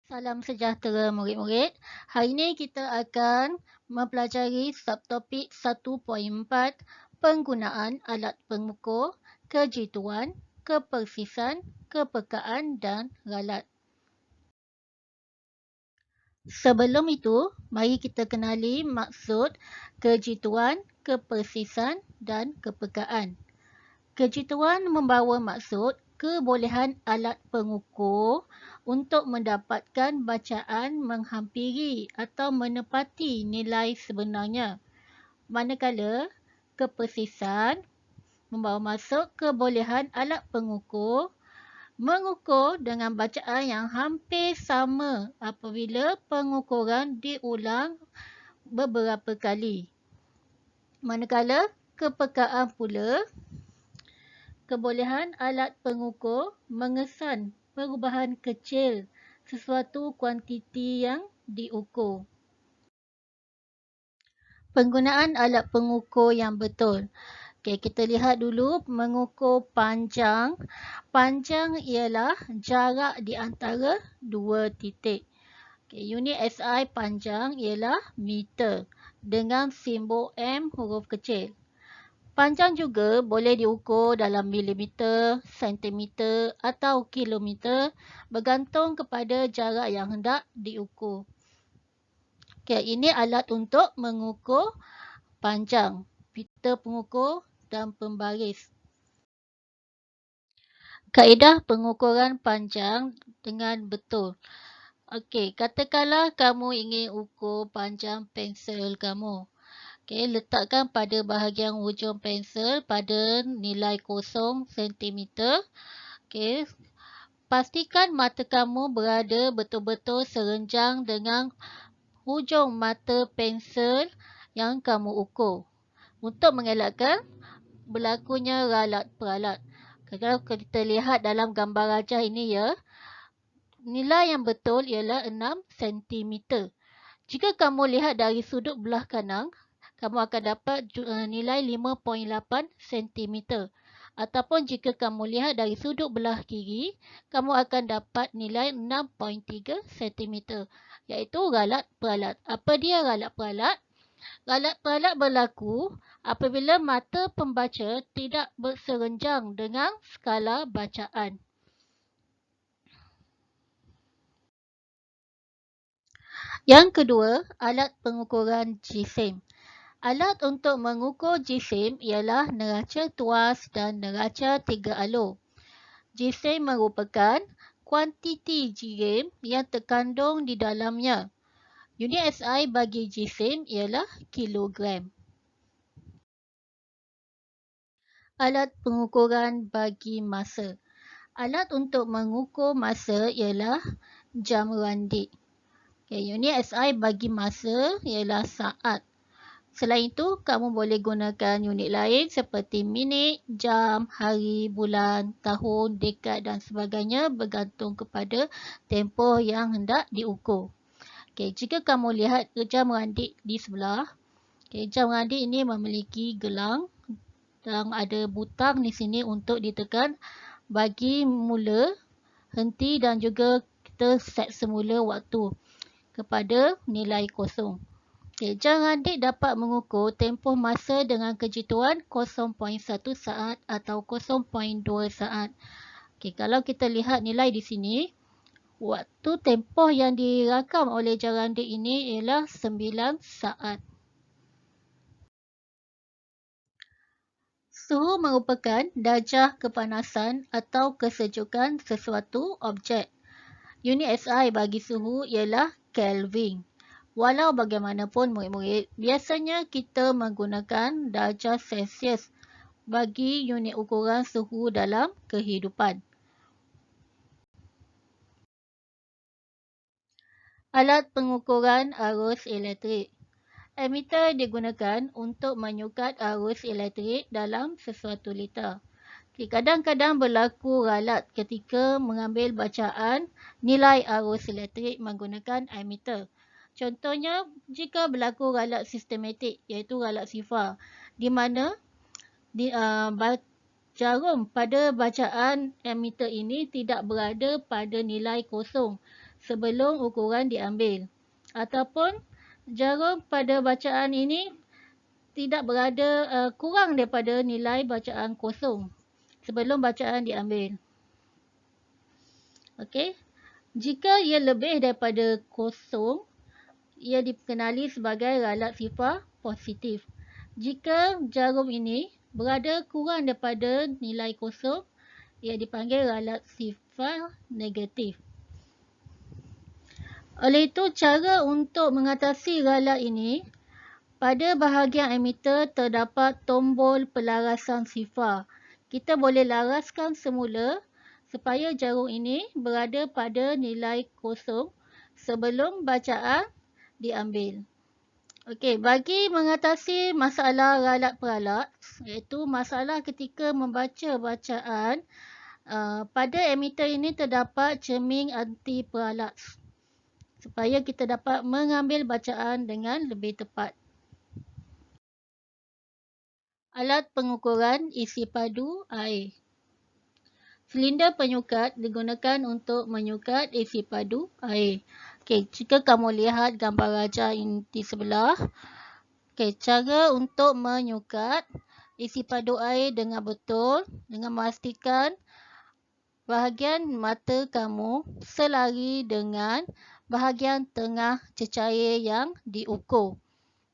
Salam sejahtera murid-murid. Hari ini kita akan mempelajari subtopik 1.4 penggunaan alat pengukur, kejituan, kepersisan, kepekaan dan ralat. Sebelum itu, mari kita kenali maksud kejituan, kepersisan dan kepekaan. Kejituan membawa maksud kebolehan alat pengukur untuk mendapatkan bacaan menghampiri atau menepati nilai sebenarnya. Manakala kepersisan membawa maksud kebolehan alat pengukur mengukur dengan bacaan yang hampir sama apabila pengukuran diulang beberapa kali. Manakala kepekaan pula kebolehan alat pengukur mengesan perubahan kecil sesuatu kuantiti yang diukur. Penggunaan alat pengukur yang betul. Okey, kita lihat dulu mengukur panjang. Panjang ialah jarak di antara dua titik. Okey, unit SI panjang ialah meter dengan simbol M huruf kecil. Panjang juga boleh diukur dalam milimeter, sentimeter atau kilometer bergantung kepada jarak yang hendak diukur. Okay, ini alat untuk mengukur panjang, pita pengukur dan pembaris. Kaedah pengukuran panjang dengan betul. Okey, katakanlah kamu ingin ukur panjang pensel kamu. Okey, letakkan pada bahagian hujung pensel pada nilai 0 cm. Okey, pastikan mata kamu berada betul-betul serenjang dengan hujung mata pensel yang kamu ukur untuk mengelakkan berlakunya ralat-peralat. Kalau kita lihat dalam gambar rajah ini ya, nilai yang betul ialah 6 cm. Jika kamu lihat dari sudut belah kanan, kamu akan dapat nilai 5.8 cm. Ataupun jika kamu lihat dari sudut belah kiri, kamu akan dapat nilai 6.3 cm. Iaitu ralat-peralat. Apa dia ralat-peralat? Ralat-peralat berlaku apabila mata pembaca tidak berserenjang dengan skala bacaan. Yang kedua, alat pengukuran jisim. Alat untuk mengukur jisim ialah neraca tuas dan neraca tiga alur. Jisim merupakan kuantiti jirim yang terkandung di dalamnya. Unit SI bagi jisim ialah kilogram. Alat pengukuran bagi masa. Alat untuk mengukur masa ialah jam randik. Okay, unit SI bagi masa ialah saat. Selain itu, kamu boleh gunakan unit lain seperti minit, jam, hari, bulan, tahun, dekad dan sebagainya bergantung kepada tempoh yang hendak diukur. Okay, jika kamu lihat jam randik di sebelah, okay, jam randik ini memiliki gelang dan ada butang di sini untuk ditekan bagi mula, henti dan juga kita set semula waktu kepada nilai kosong. Okay, jam randik dapat mengukur tempoh masa dengan kejituan 0.1 saat atau 0.2 saat. Okay, kalau kita lihat nilai di sini, waktu tempoh yang dirakam oleh jam randik ini ialah 9 saat. Suhu merupakan darjah kepanasan atau kesejukan sesuatu objek. Unit SI bagi suhu ialah Kelvin. Walau bagaimanapun murid-murid, biasanya kita menggunakan darjah Celsius bagi unit ukuran suhu dalam kehidupan. Alat pengukuran arus elektrik. Emitter digunakan untuk menyukat arus elektrik dalam sesuatu liter. Kadang-kadang berlaku ralat ketika mengambil bacaan nilai arus elektrik menggunakan emitter. Contohnya, jika berlaku ralat sistematik iaitu ralat sifar di mana jarum pada bacaan emitter ini tidak berada pada nilai kosong sebelum ukuran diambil. Ataupun jarum pada bacaan ini tidak berada kurang daripada nilai bacaan kosong sebelum bacaan diambil. Okey. Jika ia lebih daripada kosong, ia dikenali sebagai ralat sifar positif. Jika jarum ini berada kurang daripada nilai kosong, ia dipanggil ralat sifar negatif. Oleh itu, cara untuk mengatasi ralat ini, pada bahagian emitter terdapat tombol pelarasan sifar. Kita boleh laraskan semula supaya jarum ini berada pada nilai kosong sebelum bacaan diambil. Okey, bagi mengatasi masalah ralat peralat, iaitu masalah ketika membaca bacaan, pada emitter ini terdapat cermin anti peralat supaya kita dapat mengambil bacaan dengan lebih tepat. Alat pengukuran isi padu air. Silinder penyukat digunakan untuk menyukat isi padu air. Okey, jika kamu lihat gambar rajah ini di sebelah, okey, cara untuk menyukat isi padu air dengan betul dengan memastikan bahagian mata kamu selari dengan bahagian tengah cecair yang diukur.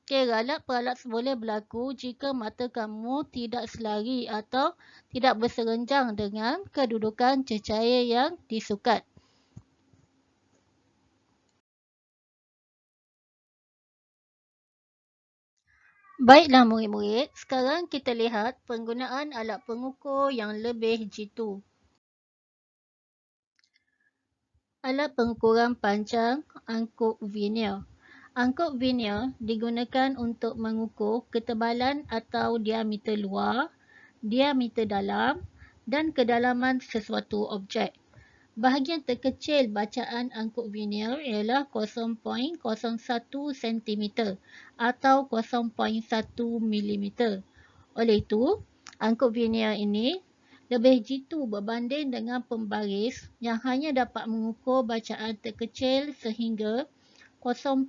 Okey, ralat peralat boleh berlaku jika mata kamu tidak selari atau tidak berserenjang dengan kedudukan cecair yang disukat. Baiklah murid-murid, sekarang kita lihat penggunaan alat pengukur yang lebih jitu. Alat pengukuran panjang angkuk vernier. Angkuk vernier digunakan untuk mengukur ketebalan atau diameter luar, diameter dalam dan kedalaman sesuatu objek. Bahagian terkecil bacaan angkuk vernier ialah 0.01 cm atau 0.1 mm. Oleh itu, angkuk vernier ini lebih jitu berbanding dengan pembaris yang hanya dapat mengukur bacaan terkecil sehingga 0.1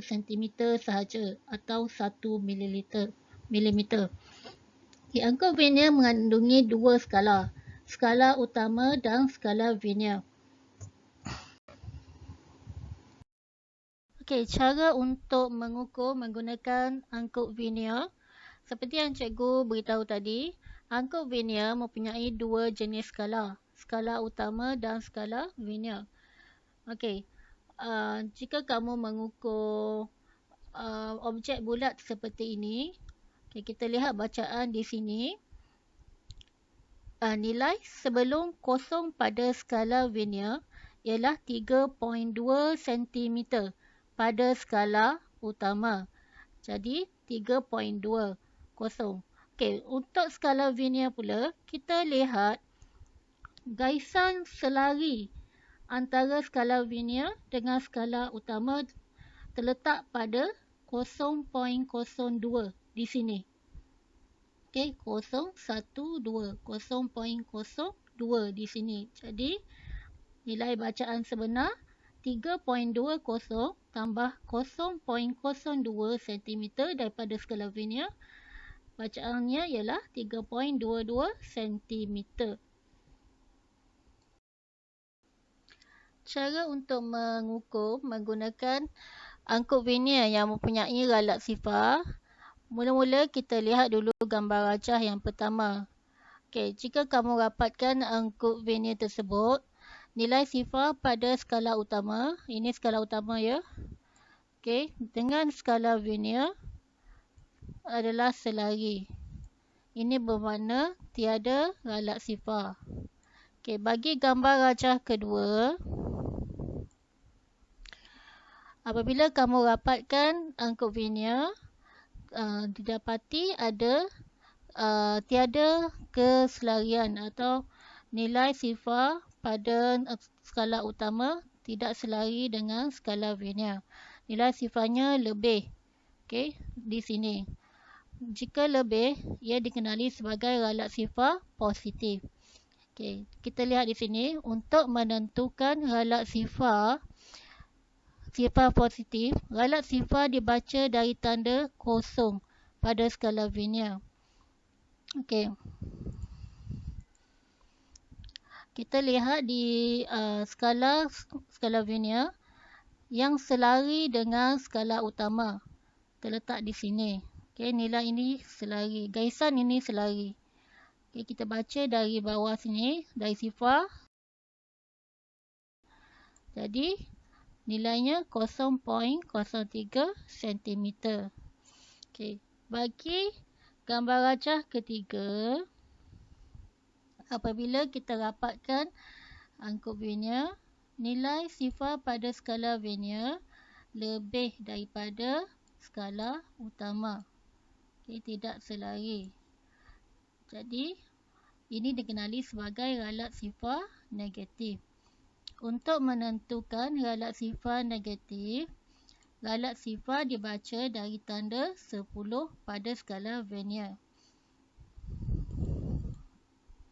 cm sahaja atau 1 mm. Angkuk vernier mengandungi dua skala, skala utama dan skala vernier. Okey, cara untuk mengukur menggunakan angkuk vernier, seperti yang cikgu beritahu tadi, angkuk vernier mempunyai dua jenis skala, skala utama dan skala vernier. Okey, jika kamu mengukur objek bulat seperti ini, okay, kita lihat bacaan di sini. Nilai sebelum kosong pada skala vernier ialah 3.2 cm pada skala utama. Jadi 3.2 kosong. Okey, untuk skala vernier pula, kita lihat gaisan selari antara skala vernier dengan skala utama terletak pada 0.02 di sini. Okey, 0.12 di sini. Jadi, nilai bacaan sebenar 3.20 tambah 0.02 cm daripada skala vernier. Bacaannya ialah 3.22 cm. Cara untuk mengukur menggunakan angkuk vernier yang mempunyai ralat sifar. Mula-mula kita lihat dulu gambar rajah yang pertama. Okey, jika kamu rapatkan angkuk vernier tersebut, nilai sifar pada skala utama, ini skala utama ya. Okey, dengan skala vernier adalah selari. Ini bermakna tiada ralat sifar. Okey, bagi gambar rajah kedua, apabila kamu rapatkan angkuk vernier, didapati ada tiada keselarian atau nilai sifar pada skala utama tidak selari dengan skala vernier. Nilai sifarnya lebih. Okey, di sini. Jika lebih, ia dikenali sebagai ralat sifar positif. Okey, kita lihat di sini untuk menentukan ghalak sifar positif, ghalak sifar dibaca dari tanda kosong pada skala Vernier. Okey, kita lihat di skala Vernier yang selari dengan skala utama terletak di sini. Okey, nilai ini selari, garisan ini selari. Okey, kita baca dari bawah sini, dari sifar. Jadi, nilainya 0.03 cm. Okey, bagi gambar rajah ketiga, apabila kita rapatkan angkub Vernier, nilai sifar pada skala Vernier lebih daripada skala utama. Okey, tidak selari. Jadi, ini dikenali sebagai ghalak sifar negatif. Untuk menentukan ghalak sifar negatif, ghalak sifar dibaca dari tanda 10 pada skala Vernier.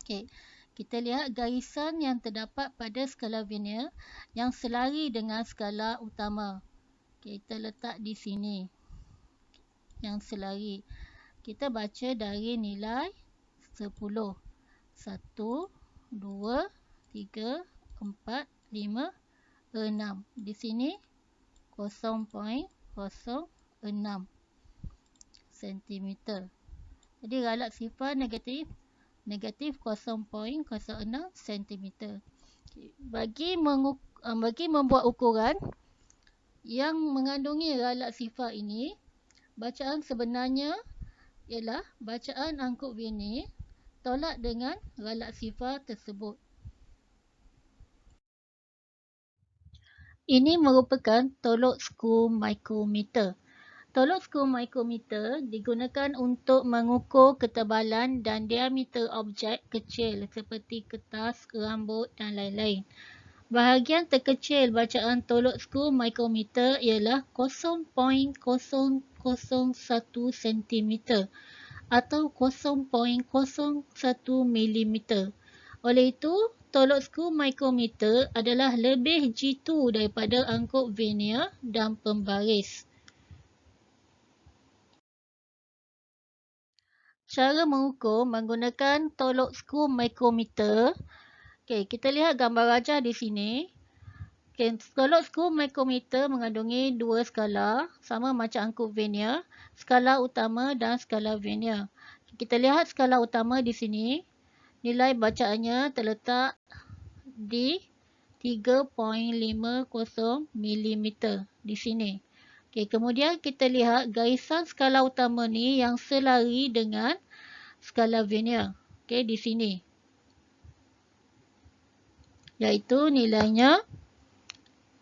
Okey, kita lihat garisan yang terdapat pada skala Vernier yang selari dengan skala utama. Okey, kita letak di sini. Yang selari. Kita baca dari nilai 10. 1, 2, 3, 4, 5, 6. Di sini 0.06 cm. Jadi ghalak sifar negatif 0.06 cm. Bagi membuat ukuran yang mengandungi ghalak sifar ini, bacaan sebenarnya ialah bacaan angkub Vernier tolak dengan ghalak sifar tersebut. Ini merupakan tolok skru mikrometer. Tolok skru mikrometer digunakan untuk mengukur ketebalan dan diameter objek kecil seperti kertas, rambut dan lain-lain. Bahagian terkecil bacaan tolok skru mikrometer ialah 0.001 cm atau 0.01 mm. Oleh itu, tolok skru mikrometer adalah lebih jitu daripada angkub Vernier dan pembaris. Cara mengukur menggunakan tolok skru mikrometer. Okey, kita lihat gambar rajah di sini. Okey, tolok skru mikrometer mengandungi dua skala, sama macam angkub Vernier, skala utama dan skala Vernier. Kita lihat skala utama di sini. Nilai bacaannya terletak di 3.50 mm di sini. Okey, kemudian kita lihat garisan skala utama ni yang selari dengan skala Vernier. Okey, di sini. Iaitu nilainya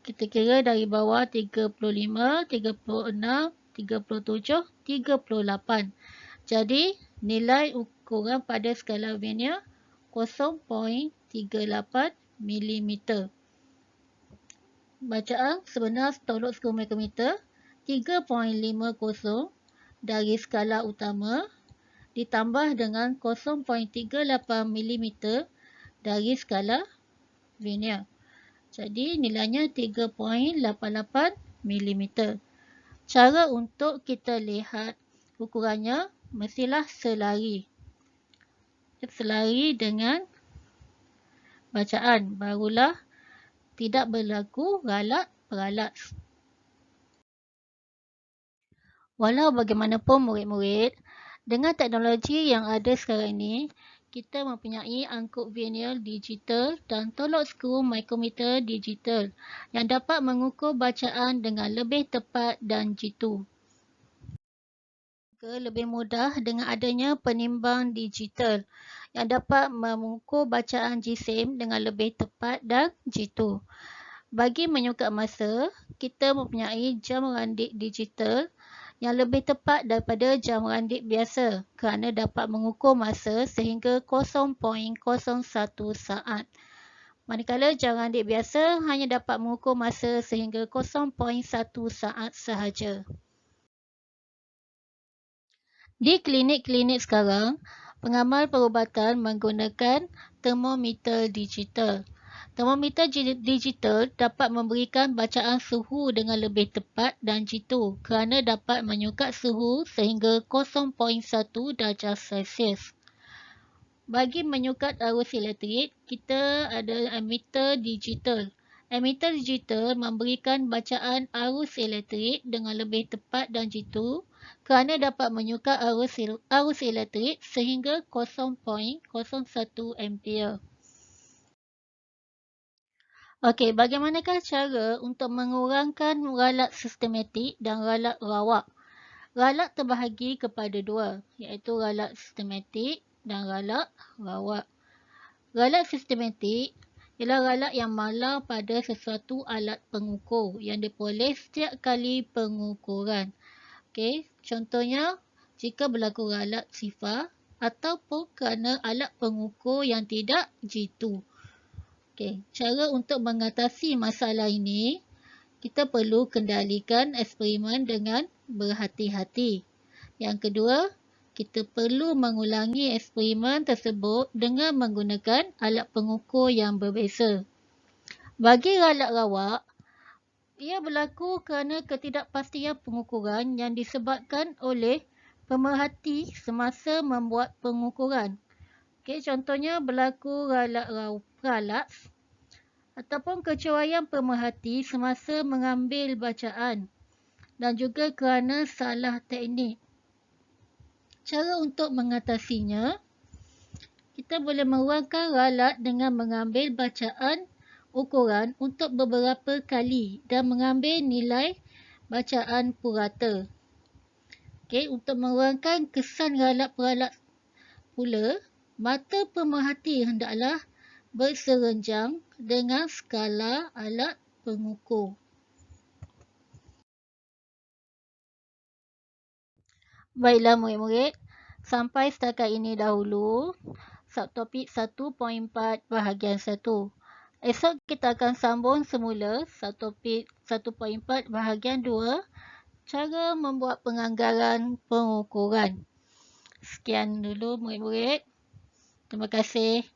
kita kira dari bawah 35, 36, 37, 38. Jadi, nilai ukuran pada skala Vernier 0.38 mm. Bacaan sebenar tolok skru mikrometer 3.50 dari skala utama ditambah dengan 0.38 mm dari skala Vernier. Jadi nilainya 3.88 mm. Cara untuk kita lihat ukurannya mestilah selari. Selari dengan bacaan, barulah tidak berlaku ghalak peralat. Walau bagaimanapun murid-murid, dengan teknologi yang ada sekarang ini, kita mempunyai angkub Vernier digital dan tolok skru mikrometer digital yang dapat mengukur bacaan dengan lebih tepat dan jitu. Lebih mudah dengan adanya penimbang digital yang dapat mengukur bacaan jisim dengan lebih tepat dan jitu. Bagi menyukat masa, kita mempunyai jam randik digital yang lebih tepat daripada jam randik biasa kerana dapat mengukur masa sehingga 0.01 saat. Manakala jam randik biasa hanya dapat mengukur masa sehingga 0.1 saat sahaja. Di klinik-klinik sekarang, Pengamal perubatan menggunakan termometer digital. Termometer digital dapat memberikan bacaan suhu dengan lebih tepat dan jitu kerana dapat menyukat suhu sehingga 0.1 darjah Celsius. Bagi menyukat arus elektrik, kita ada ammeter digital. Ammeter digital memberikan bacaan arus elektrik dengan lebih tepat dan jitu kerana dapat menyukat arus elektrik sehingga 0.01 ampere. Okey, bagaimanakah cara untuk mengurangkan ralat sistematik dan ralat rawak? Ralat terbahagi kepada dua, iaitu ralat sistematik dan ralat rawak. Ralat sistematik ialah ralat yang malar pada sesuatu alat pengukur yang diperoleh setiap kali pengukuran. Okey, contohnya jika berlaku ralat sifar ataupun kerana alat pengukur yang tidak jitu. Okey, cara untuk mengatasi masalah ini, kita perlu kendalikan eksperimen dengan berhati-hati. Yang kedua, kita perlu mengulangi eksperimen tersebut dengan menggunakan alat pengukur yang berbeza. Bagi ralat rawak, ia berlaku kerana ketidakpastian pengukuran yang disebabkan oleh pemerhati semasa membuat pengukuran. Okey, contohnya berlaku ralat ataupun kecerobohan pemerhati semasa mengambil bacaan dan juga kerana salah teknik. Cara untuk mengatasinya, kita boleh mengurangkan ralat dengan mengambil bacaan ukuran untuk beberapa kali dan mengambil nilai bacaan purata. Okey, untuk mengurangkan kesan ralat peralat pula, mata pemerhati hendaklah berserenjang dengan skala alat pengukur. Baiklah murid-murid, sampai setakat ini dahulu subtopik 1.4 bahagian 1. Esok kita akan sambung semula subtopik 1.4 bahagian 2, cara membuat penganggaran pengukuran. Sekian dulu murid-murid. Terima kasih.